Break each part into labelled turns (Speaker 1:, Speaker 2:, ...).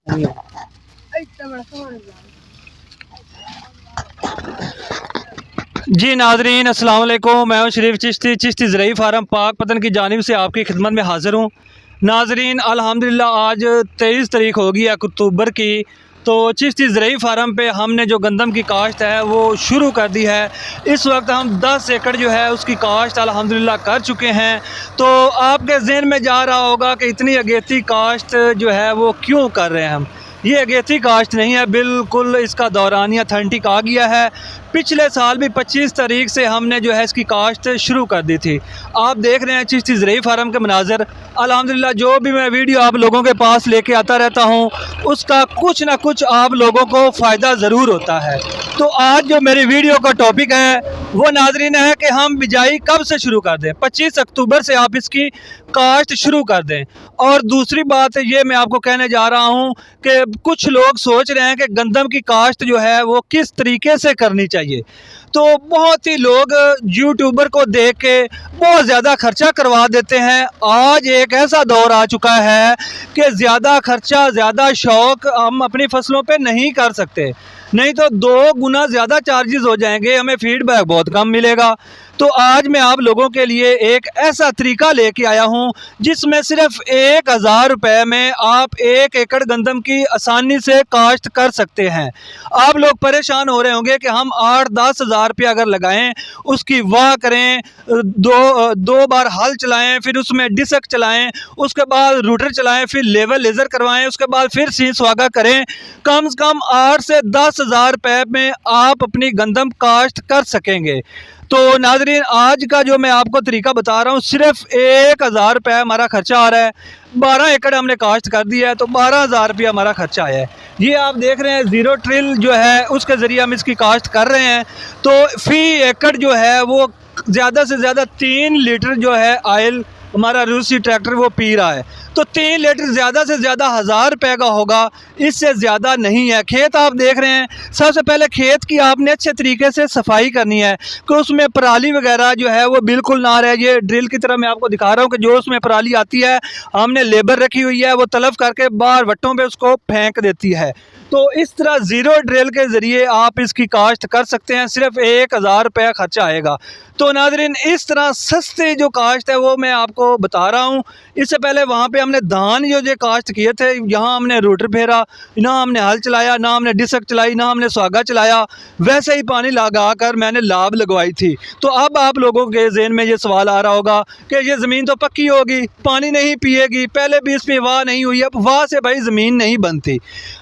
Speaker 1: जी नाजरीन अस्सलाम वालेकुम। मैं हूं शरीफ चिश्ती ज़रई फार्म पाक पतन की जानिब से आपकी खिदमत में हाज़िर हूं। नाजरीन अल्हम्दुलिल्लाह आज 23 तारीख होगी अक्टूबर की। तो चिश्ती ज़रई फार्म पे हमने जो गंदम की काश्त है वो शुरू कर दी है। इस वक्त हम 10 एकड़ जो है उसकी काश्त अल्हम्दुलिल्लाह कर चुके हैं। तो आपके जहन में जा रहा होगा कि इतनी अगेती काश्त जो है वो क्यों कर रहे हैं हम। ये अगेती काश्त नहीं है, बिल्कुल इसका दौरानिया अथेंटिक आ गया है। पिछले साल भी 25 तारीख से हमने जो है इसकी काश्त शुरू कर दी थी। आप देख रहे हैं चिश्ती ज़रई फार्म के मनाज़र। अल्हम्दुलिल्लाह जो भी मैं वीडियो आप लोगों के पास लेके आता रहता हूँ उसका कुछ ना कुछ आप लोगों को फ़ायदा ज़रूर होता है। तो आज जो मेरी वीडियो का टॉपिक है वो नाजरीन है कि हम बिजाई कब से शुरू कर दें। 25 अक्टूबर से आप इसकी काश्त शुरू कर दें। और दूसरी बात ये मैं आपको कहने जा रहा हूँ कि कुछ लोग सोच रहे हैं कि गंदम की काश्त जो है वो किस तरीके से करनी चाहिए। तो बहुत ही लोग यूट्यूबर को देख के बहुत ज़्यादा खर्चा करवा देते हैं। आज एक ऐसा दौर आ चुका है कि ज़्यादा खर्चा ज़्यादा शौक़ हम अपनी फसलों पे नहीं कर सकते, नहीं तो 2 गुना ज़्यादा चार्जेस हो जाएंगे, हमें फीडबैक बहुत कम मिलेगा। तो आज मैं आप लोगों के लिए एक ऐसा तरीका लेके आया हूँ जिसमें सिर्फ 1000 रुपये में आप 1 एकड़ गंदम की आसानी से काश्त कर सकते हैं। आप लोग परेशान हो रहे होंगे कि हम 8-10 हज़ार रुपये अगर लगाएं, उसकी वाह करें, दो बार हल चलाएं, फिर उसमें डिसक चलाएं, उसके बाद रूटर चलाएं, फिर लेवल लेज़र करवाएं, उसके बाद फिर सी सुहागा करें। कम से कम 8 से 10 हज़ार रुपये में आप अपनी गंदम काश्त कर सकेंगे। तो नाजरीन आज का जो मैं आपको तरीका बता रहा हूँ, सिर्फ 1000 रुपये हमारा खर्चा आ रहा है। 12 एकड़ हमने काश्त कर दिया है तो 12,000 रुपया हमारा खर्चा आया है। ये आप देख रहे हैं ज़ीरो ट्रिल जो है उसके ज़रिए हम इसकी काश्त कर रहे हैं। तो फी एकड़ जो है वो ज़्यादा से ज़्यादा 3 लीटर जो है आयल हमारा रूसी ट्रैक्टर वो पी रहा है। तो 3 लीटर ज़्यादा से ज़्यादा 1000 रुपये का होगा, इससे ज़्यादा नहीं है। खेत आप देख रहे हैं, सबसे पहले खेत की आपने अच्छे तरीके से सफाई करनी है कि उसमें पराली वगैरह जो है वो बिल्कुल ना रहे। ये ड्रिल की तरह मैं आपको दिखा रहा हूँ कि जो उसमें पराली आती है हमने लेबर रखी हुई है, वो तलब करके बाहर वट्टों पे उसको फेंक देती है। तो इस तरह ज़ीरो ड्रिल के ज़रिए आप इसकी काश्त कर सकते हैं, सिर्फ 1000 रुपया खर्चा आएगा। तो नाजरीन इस तरह सस्ती जो काश्त है वो मैं आपको बता रहा हूँ। इससे पहले वहाँ पे हमने धान जो काश्त किए थे, यहाँ हमने रूटर फेरा, ना हमने हल चलाया, ना हमने डिसक चलाई, ना हमने सुहागा चलाया, वैसे ही पानी लगा कर मैंने लाभ लगवाई थी। तो अब आप लोगों के ज़हन में ये सवाल आ रहा होगा कि ये ज़मीन तो पक्की होगी, पानी नहीं पिएगी, पहले भी इसमें वाह नहीं हुई, अब वाह से भाई ज़मीन नहीं बनती।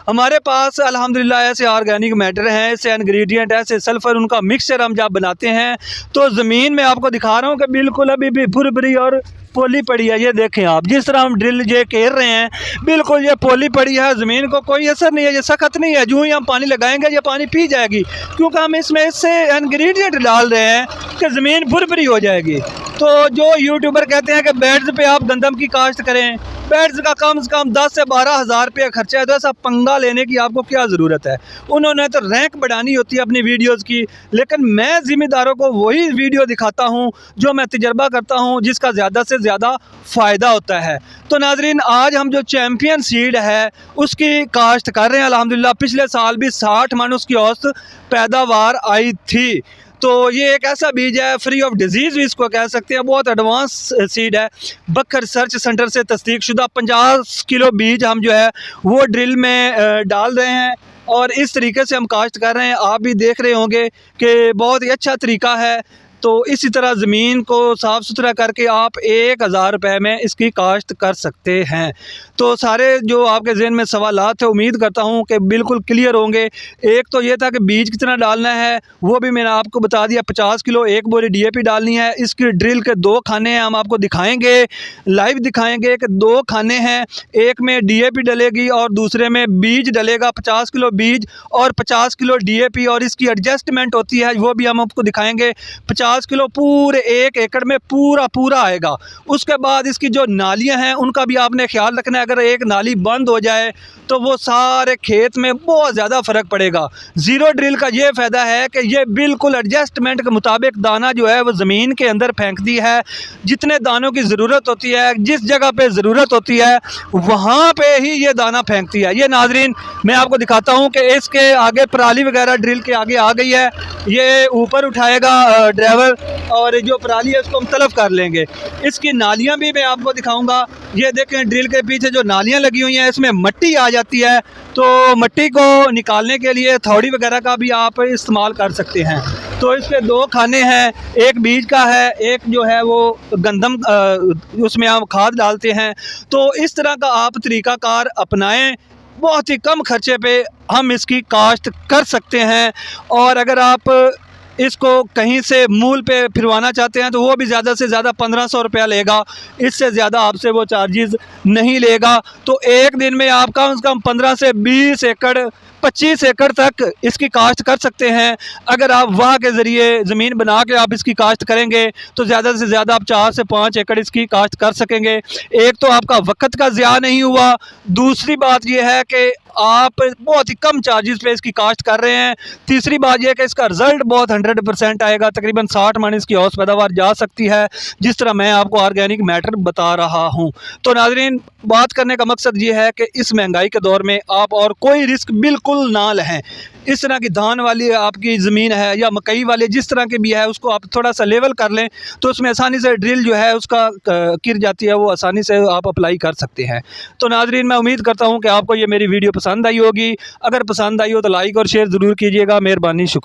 Speaker 1: हमारे पास अल्हम्दुलिल्लाह ऐसे ऑर्गेनिक मैटर हैं, ऐसे इंग्रेडिएंट, ऐसे सल्फ़र, उनका मिक्सचर हम जब बनाते हैं तो ज़मीन में आपको दिखा रहा हूँ कि बिल्कुल अभी भी भुरभुरी और पोली पड़ी है। ये देखें आप, जिस तरह हम ड्रिल ये घेर रहे हैं बिल्कुल ये पोली पड़ी है, ज़मीन को कोई असर नहीं है, ये सख्त नहीं है। जो ही हम पानी लगाएंगे ये पानी पी जाएगी, क्योंकि हम इसमें इससे इंग्रेडिएंट डाल रहे हैं कि ज़मीन भुरभुरी हो जाएगी। तो जो यूट्यूबर कहते हैं कि बेड्स पे आप गंदम की काश्त करें, बेड्स का कम से कम 10 से 12 हज़ार रुपया खर्चा है, तो ऐसा पंगा लेने की आपको क्या ज़रूरत है। उन्होंने तो रैंक बढ़ानी होती है अपनी वीडियोस की, लेकिन मैं ज़िम्मेदारों को वही वीडियो दिखाता हूं जो मैं तजर्बा करता हूं, जिसका ज़्यादा से ज़्यादा फ़ायदा होता है। तो नाजरीन आज हम जो चैम्पियन सीड है उसकी काश्त कर रहे हैं अल्हम्दुलिल्लाह। पिछले साल भी 60 मन उसकी औसत पैदावार आई थी। तो ये एक ऐसा बीज है, फ्री ऑफ डिजीज़ भी इसको कह सकते हैं, बहुत एडवांस सीड है। बकर रिसर्च सेंटर से तस्दीक शुदा 50 किलो बीज हम जो है वो ड्रिल में डाल रहे हैं और इस तरीके से हम काश्त कर रहे हैं। आप भी देख रहे होंगे कि बहुत ही अच्छा तरीका है। तो इसी तरह ज़मीन को साफ़ सुथरा करके आप 1000 रुपये में इसकी काश्त कर सकते हैं। तो सारे जो आपके जहन में सवालात है उम्मीद करता हूँ कि बिल्कुल क्लियर होंगे। एक तो ये था कि बीज कितना डालना है, वो भी मैंने आपको बता दिया। 50 किलो 1 बोरी DAP डालनी है। इसकी ड्रिल के 2 खाने हैं, हम आपको दिखाएंगे, लाइव दिखाएंगे कि 2 खाने हैं, एक में DAP डलेगी और दूसरे में बीज डलेगा। 50 किलो बीज और 50 किलो DAP, और इसकी एडजस्टमेंट होती है वो भी हम आपको दिखाएंगे। 50 50 किलो पूरे 1 एकड़ में पूरा आएगा। उसके बाद इसकी जो नालियां हैं उनका भी आपने ख्याल रखना है। अगर एक नाली बंद हो जाए तो वो सारे खेत में बहुत ज़्यादा फ़र्क पड़ेगा। ज़ीरो ड्रिल का ये फ़ायदा है कि ये बिल्कुल एडजस्टमेंट के मुताबिक दाना जो है वो ज़मीन के अंदर फेंकती है। जितने दानों की ज़रूरत होती है, जिस जगह पे ज़रूरत होती है, वहाँ पे ही ये दाना फेंकती है। ये नाजरीन मैं आपको दिखाता हूँ कि इसके आगे पराली वगैरह ड्रिल के आगे आ गई है। ये ऊपर उठाएगा ड्राइवर और जो पराली है उसको हम तलब कर लेंगे। इसकी नालियाँ भी मैं आपको दिखाऊँगा। ये देखें ड्रिल के पीछे जो नालियाँ लगी हुई हैं इसमें मिट्टी आ जाती है, तो मिट्टी को निकालने के लिए थौड़ी वगैरह का भी आप इस्तेमाल कर सकते हैं। तो इसके 2 खाने हैं, एक बीज का है, एक जो है वो गंदम उसमें हम खाद डालते हैं। तो इस तरह का आप तरीक़ाकार अपनाएं, बहुत ही कम खर्चे पे हम इसकी काश्त कर सकते हैं। और अगर आप इसको कहीं से मूल पे फिरवाना चाहते हैं तो वो भी ज़्यादा से ज़्यादा 1500 रुपया लेगा, इससे ज़्यादा आपसे वो चार्जेस नहीं लेगा। तो एक दिन में आप कम से कम 15 से 20 एकड़ 25 एकड़ तक इसकी काश्त कर सकते हैं। अगर आप वाह के ज़रिए ज़मीन बना के आप इसकी काश्त करेंगे तो ज़्यादा से ज़्यादा आप 4 से 5 एकड़ इसकी काश्त कर सकेंगे। एक तो आपका वक्त का ज़िया नहीं हुआ, दूसरी बात यह है कि आप बहुत ही कम चार्जेस पे इसकी काश्त कर रहे हैं। तीसरी बात यह है कि इसका रिज़ल्ट बहुत 100% आएगा। तकरीबन 60 मन इसकी औसत पैदावार जा सकती है, जिस तरह मैं आपको ऑर्गेनिक मैटर बता रहा हूँ। तो नाज़रीन बात करने का मकसद ये है कि इस महंगाई के दौर में आप और कोई रिस्क बिल्कुल ना लें। इस तरह की धान वाली आपकी ज़मीन है या मकई वाली जिस तरह की भी है उसको आप थोड़ा सा लेवल कर लें तो उसमें आसानी से ड्रिल जो है उसका गिर जाती है, वो आसानी से आप अप्लाई कर सकते हैं। तो नाज़रीन मैं उम्मीद करता हूँ कि आपको ये मेरी वीडियो पसंद आई होगी। अगर पसंद आई हो तो लाइक और शेयर ज़रूर कीजिएगा। मेहरबानी, शुक्रिया।